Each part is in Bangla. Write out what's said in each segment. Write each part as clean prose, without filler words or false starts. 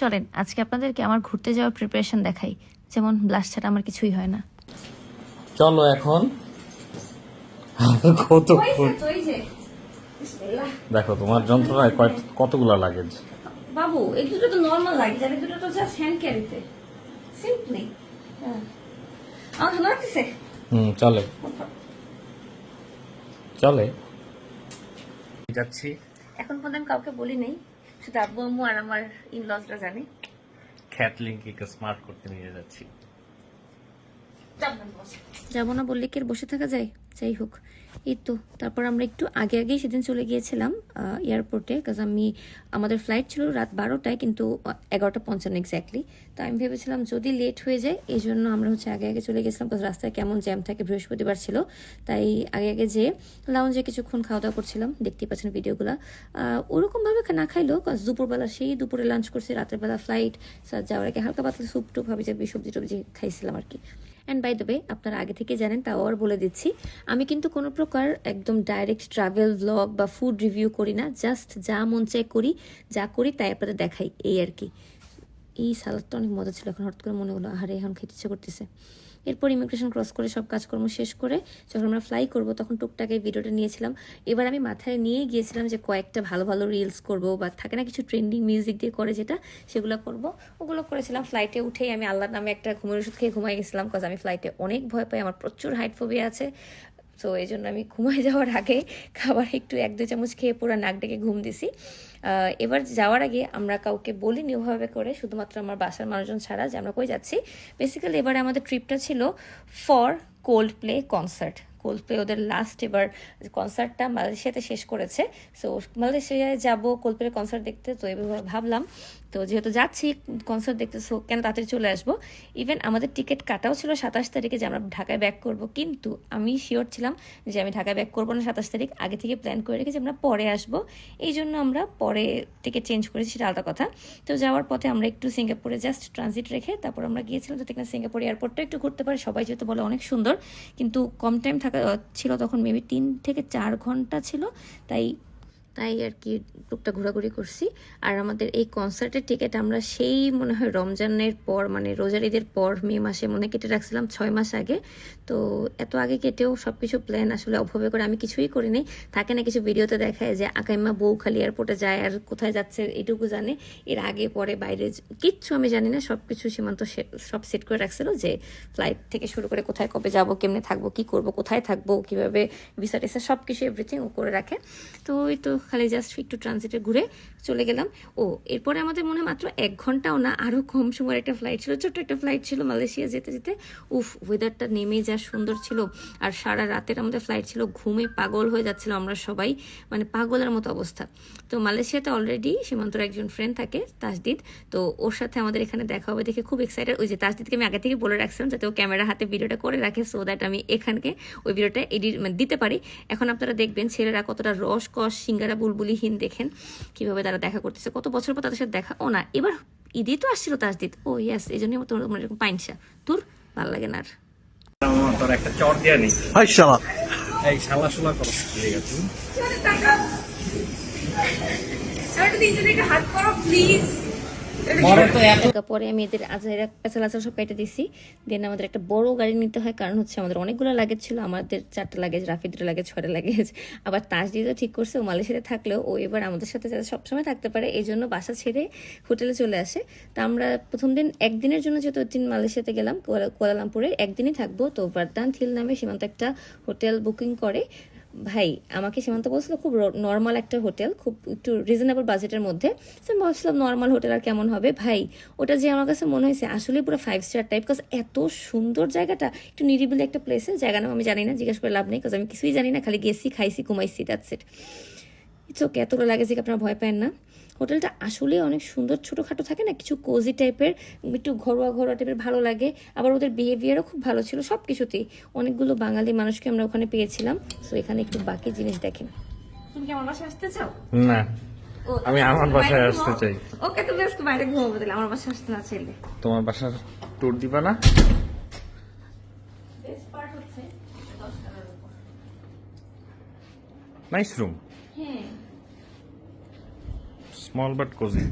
চলেন আজকে আপনাদেরকে আমার ঘুরতে যাওয়ার প্রিপারেশন দেখাই। যেমন ব্লাশ ছাড়া আমার কিছুই হয় না। চলো এখন কতক্ষণ দেখো তোমার যন্ত্রণায় কতগুলা লাগেজ। বাবু এই দুটো তো নর্মাল লাগেজ, আর এই দুটো তো জাস্ট হ্যান্ড ক্যারিতে সিম্পলি। আমার ভালো লাগতেছে। চলে চলে যাচ্ছি। এখন পর্যন্ত আমি কাউকে বলি নাই, শুধু আব্বু আম্মু আর আমার ইনলসরা জানে। ক্যাটলিনকে স্মার্ট করতে নিয়ে যাচ্ছি। যাবো না বললে কি আর বসে থাকা যায়? যাই হোক, এই তো তারপর আমরা একটু আগে আগেই সেদিন চলে গিয়েছিলাম এয়ারপোর্টে, কাজ আমাদের ফ্লাইট ছিল রাত 12টায়, কিন্তু 11:55 এক্স্যাক্টলি। তো আমি ভেবেছিলাম যদি লেট হয়ে যায়, এই জন্য আমরা আগে আগে চলে গেছিলাম, কাজ রাস্তায় কেমন জ্যাম থাকে, বৃহস্পতিবার ছিল। তাই আগে আগে যেয়ে লাউঞ্জে কিছুক্ষণ খাওয়া দাওয়া করছিলাম, দেখতেই পাচ্ছেন ভিডিওগুলো। ওরকমভাবে না খাইলেও, কাজ দুপুরবেলা সেই দুপুরে লাঞ্চ করছি, রাতের বেলা ফ্লাইট যাওয়ার আগে হালকা পাতলা স্যুপ টুপ ভাবি যাবি সবজি টবজি খাইছিলাম আর কি। অ্যান্ড বাই দ্য ওয়ে, আপনারা আগে থেকে জানেন, তাও আর বলে দিচ্ছি, আমি কিন্তু কোনো প্রকার একদম ডাইরেক্ট ট্রাভেল ব্লগ বা ফুড রিভিউ করি না। জাস্ট যা মন চাই করি, যা করি তাই আপনাদের দেখাই, এই আর কি। এই সালাদটা অনেক মজা ছিল, এখন হঠাৎ করে মনে হলো আরে এখন খেতে ইচ্ছে করতেছে। এরপর ইমিগ্রেশন ক্রস করে সব কাজকর্ম শেষ করে যখন আমরা ফ্লাই করব, তখন টুকটাক এই ভিডিওটা নিয়েছিলাম। এবার আমি মাথায় নিয়ে গিয়েছিলাম যে কয়েকটা ভালো ভালো রিলস করব, বা থাকে না কিছু ট্রেন্ডিং মিউজিক দিয়ে করে যেটা, সেগুলো করব। ওগুলো করেছিলাম। ফ্লাইটে উঠেই আমি আল্লাহর নামে একটা ঘুমের ওষুধ খেয়ে ঘুমাই গেছিলাম, কজ আমি ফ্লাইটে অনেক ভয় পাই, আমার প্রচুর হাইট ফোবিয়া আছে। তো এই জন্য আমি ঘুমায় যাওয়ার আগে খাবার একটু 1-2 চামচ খেয়ে পুরো নাক ডেকে ঘুম দিছি। এবার যাওয়ার আগে আমরা কাউকে বলিনি ওভাবে করে, শুধুমাত্র আমার বাসার মানুষজন ছাড়া, যে আমরা কই যাচ্ছি। বেসিক্যালি এবারে আমাদের ট্রিপটা ছিল ফর কোল্ডপ্লে কনসার্ট। কোল্ডপ্লে ওদের লাস্ট এবার কনসার্টটা মালয়েশিয়াতে শেষ করেছে। সো মালয়েশিয়ায় যাব কোল্ডপ্লে কনসার্ট দেখতে। তো এবার ভাবলাম, তো যেহেতু যাচ্ছি কনসার্ট দেখতে, সো কেন তাড়াতাড়ি চলে আসবো। ইভেন আমাদের টিকিট কাটাও ছিল 27 তারিখে, যে আমরা ঢাকায় ব্যাক করব, কিন্তু আমি শিওর ছিলাম যে আমি ঢাকায় ব্যাক করবো না 27 তারিখ। আগে থেকে প্ল্যান করে রেখেছি আমরা পরে আসবো, এই জন্য আমরা পরে টিকিট চেঞ্জ করেছি, সেটা আলাদা কথা। তো যাওয়ার পথে আমরা একটু সিঙ্গাপুরে জাস্ট ট্রানজিট রেখে তারপর আমরা গিয়েছিলাম, যাতে কিনা সিঙ্গাপুর এয়ারপোর্টটা একটু ঘুরতে পারি। সবাই যেহেতু বলে অনেক সুন্দর, কিন্তু কম টাইম থাকা ছিল তখন, মেবি 3 থেকে 4 ঘন্টা ছিল। তাই আর কি টুকটা ঘোরাঘুরি করছি। আর আমাদের এই কনসার্টের টিকিট আমরা সেই মনে হয় রমজানের পর, মানে রোজার ঈদের পর মে মাসে মনে কেটে রাখছিলাম, 6 মাস আগে। তো এত আগে কেটেও সব কিছু প্ল্যান আসলে অভাবে করে আমি কিছুই করিনি। থাকে না কিছু ভিডিওতে দেখায় যে আকাইমা বউ খালি এয়ারপোর্টে যায় আর কোথায় যাচ্ছে এটুকু জানে, এর আগে পরে বাইরে কিচ্ছু আমি জানি না। সব কিছু সীমান্ত সব সেট করে রাখছিল, যে ফ্লাইট থেকে শুরু করে কোথায় কবে যাব, কেমনে থাকবো, কি করব, কোথায় থাকবো, কিভাবে ভিসা টিসা সব কিছু এভরিথিং ও করে রাখে। তো ওই তো খালি জাস্ট একটু ট্রানজিটে ঘুরে চলে গেলাম। এরপরে আমাদের মনে মাত্র 1 ঘন্টাও না, আরও কম সময়ের একটা ফ্লাইট ছিল, ছোট্ট একটা ফ্লাইট ছিল মালয়েশিয়া যেতে যেতে। ওয়েদারটা নেমে যা সুন্দর ছিল, আর সারা রাতের আমাদের ফ্লাইট ছিল, ঘুমে পাগল হয়ে যাচ্ছিল আমরা সবাই, মানে পাগলের মতো অবস্থা। তো মালয়েশিয়াতে অলরেডি সীমান্তর একজন ফ্রেন্ড থাকে, তাসদিদ। তো ওর সাথে আমাদের এখানে দেখা হবে দেখে খুব এক্সাইটেড। ওই যে তাসদিদকে আমি আগে থেকে বলে রাখছিলাম যাতে ও ক্যামেরা হাতে ভিডিওটা করে রাখে, সো দ্যাট আমি এখানকে ওই ভিডিওটা এডিট দিতে পারি। এখন আপনারা দেখবেন ছেলেরা কতটা রস কস সিঙ্গারা বুলবুলিহীন, দেখেন কিভাবে তারা দেখা করতেছে, কত বছর পর তাদের সাথে দেখা। না এবার ঈদই তো আসছিল তাসদিদ, ইয়াস, এই জন্যই তোমার এরকম পাইনসা তোর ভালো লাগে না। আর তোর একটা চর দিয়া নেই, হাই শালা, এই শালা শালা করো, ঠিক আছে হাত করো প্লিজ। পরে আমি এদের আজের পেছাল সব কেটে দিছি। দেন আমাদের একটা বড় গাড়ি নিতে হয়, কারণ আমাদের অনেকগুলো লাগেজ ছিল। আমাদের 4টা লাগেজ, রাফি 2টা লাগেজ, 6টা লাগেজ। আবার তাসদিদও ঠিক করছে ও মালয়েশিয়াতে থাকলেও ও এবার আমাদের সাথে যাতে সবসময় থাকতে পারে, এই জন্য বাসা ছেড়ে হোটেলে চলে আসে। তা আমরা প্রথম দিন একদিনের জন্য, যেহেতু 3 মালয়েশিয়াতে গেলাম, কুয়ালালামপুরে একদিনই থাকবো। তো ভারদান থিল নামে সীমান্ত একটা হোটেল বুকিং করে। ভাই আমাকে সীমান্ত বলছিল খুব নর্মাল একটা হোটেল, খুব একটু রিজনেবল বাজেটের মধ্যে। আমি ভাবছিলাম নর্মাল হোটেল আর কেমন হবে, ভাই ওটা যে আমার কাছে মনে হয়েছে আসলে পুরো 5 স্টার টাইপ, কাজ এত সুন্দর জায়গাটা, একটু নিরিবিলি একটা প্লেসে। জায়গা নাম আমি জানি না, জিজ্ঞাসা করে লাভ নেই, কাজ আমি কিছুই জানি না, খালি গেছি, খাইছি, ঘুমাইছি, দ্যাটস ইট। ইটস ওকে, এতগুলো লাগেছে কি আপনারা ভয় পান না। হোটেলটা আসলে অনেক সুন্দর, ছোটোখাটো থাকে না কিছু কোজি টাইপের, একটু ঘরোয়া ঘরোয়া টাইপের, ভালো লাগে। আবার ওদের বিহেভিয়ারও খুব ভালো ছিল সব কিছুতেই। অনেকগুলো বাঙালি মানুষকে আমরা ওখানে পেয়েছিলাম। সো এখানে একটু বাকি জিনিস দেখেন। তুমি কি আমার বাসায় আসতে চাও? না, আমি আমার বাসায় আসতে চাই। ওকে, তুমি আজকে বাইরে ঘুমাবো, তাহলে আমার বাসায় আসতে না চাইলে। তোমার বাসার ট্যুর দিবা না? নাইস রুম, হ্যাঁ, স্মল বাট কোজি।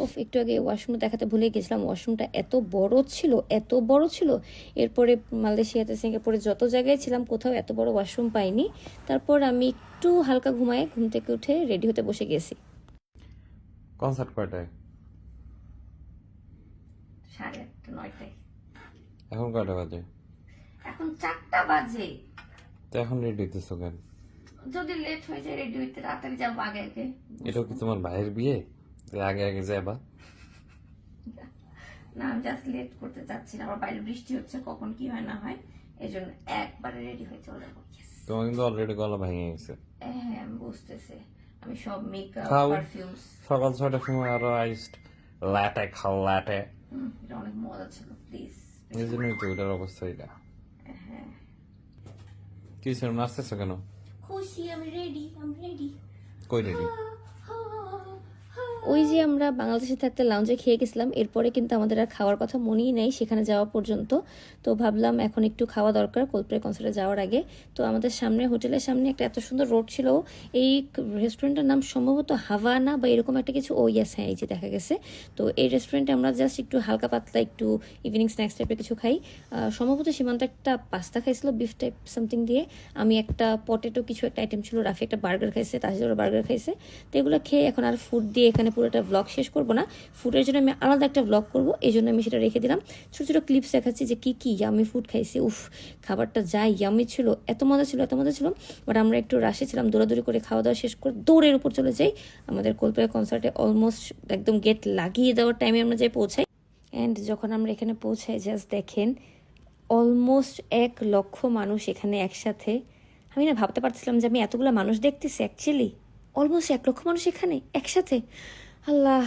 উফ, একটু আগে ওয়াশরুমটা দেখাতে ভুলে গেছিলাম। ওয়াশরুমটা এত বড় ছিল। এরপরে মালয়েশিয়াতে, সিঙ্গাপুরে যত জায়গায় ছিলাম কোথাও এত বড় ওয়াশরুম পাইনি। তারপর আমি একটু হালকা ঘুমায় ঘুম থেকে উঠে রেডি হতে বসে গেছি। কনসার্ট কয়টায়? 8:30 9টায়। এখন কয়টা বাজে? এখন 4টা বাজে। তো এখন রেডি হইতেছো কেন? যদি লেট হয়ে যায় রেডি হইতে তাড়াতাড়ি যাবো আগে আগে। এটাও কি তোমার ভাইয়ের বিয়ে যে আগে আগে যাবা? না, আমি জাস্ট লেট করতে চাচ্ছি না। আমার বাইরে বৃষ্টি হচ্ছে, কখন কি হয় না হয়, এই জন্য একবারে রেডি হয়ে চলে যাবো। তোমার কিন্তু অলরেডি গলা ভেঙে গেছে। হ্যাঁ, আমি বুঝতেছি। আমি সব মেকআপ, খাও। পারফিউমস, সকাল 6টার সময় আরো আইসড ল্যাটে খাও ল্যাটে। এটা অনেক মজা ছিল। প্লিজ। এই জন্যই তো এটার অবস্থা এটা। হ্যাঁ, কি ছিল, নাচতেছো কেন? খুশি, আমি রেডি। কই রেডি? ওই যে আমরা বাংলাদেশে থাকতে লাউঞ্জে খেয়ে গেছিলাম, এরপরে কিন্তু আমাদের আর খাওয়ার কথা মনেই নেই সেখানে যাওয়া পর্যন্ত। তো ভাবলাম এখন একটু খাওয়া দরকার কোল্ডপ্লে কনসার্টে যাওয়ার আগে। তো আমাদের সামনে, হোটেলের সামনে একটা এত সুন্দর রোড ছিল। এই রেস্টুরেন্টের নাম সম্ভবত হাভানা বা এরকম একটা কিছু। ও ইয়েস, হ্যাঁ, এই যে দেখা গেছে। তো এই রেস্টুরেন্টে আমরা জাস্ট একটু হালকা পাতলা একটু ইভিনিং স্ন্যাক্স টাইপের কিছু খাই। সম্ভবত সীমান্ত একটা পাস্তা খাইছিল বিফ টাইপ সামথিং দিয়ে। আমি একটা পটেটো কিছু একটা আইটেম ছিল, রাফি একটা বার্গার খাইছে, তাহিদুর বার্গার খাইছে। তো এগুলো খেয়ে এখন আর ফুড দিয়ে এখানে পুরোটা ব্লগ শেষ করবো না। ফুডের জন্য আমি আলাদা একটা ব্লগ করবো, এই জন্য আমি সেটা রেখে দিলাম। ছোটো ছোটো ক্লিপস দেখাচ্ছি যে কি ইয়ামি ফুড খাইছি। উফ, খাবারটা যা ইয়ামি ছিল, এত মজা ছিল। বাট আমরা একটু রাশে ছিলাম, দৌড়াদৌড়ি করে খাওয়া দাওয়া শেষ করে দৌড়ের উপর চলে যাই। আমাদের কোল্ডপ্লে কনসার্টে অলমোস্ট একদম গেট লাগিয়ে দেওয়ার টাইমে আমরা যাই পৌঁছাই। অ্যান্ড যখন আমরা এখানে পৌঁছাই, জাস্ট দেখেন অলমোস্ট 1 লক্ষ মানুষ এখানে একসাথে। আমি না ভাবতে পারছিলাম যে আমি এতগুলো মানুষ দেখতেছি, অ্যাকচুয়ালি অলমোস্ট 1 লক্ষ মানুষ এখানে একসাথে। আল্লাহ,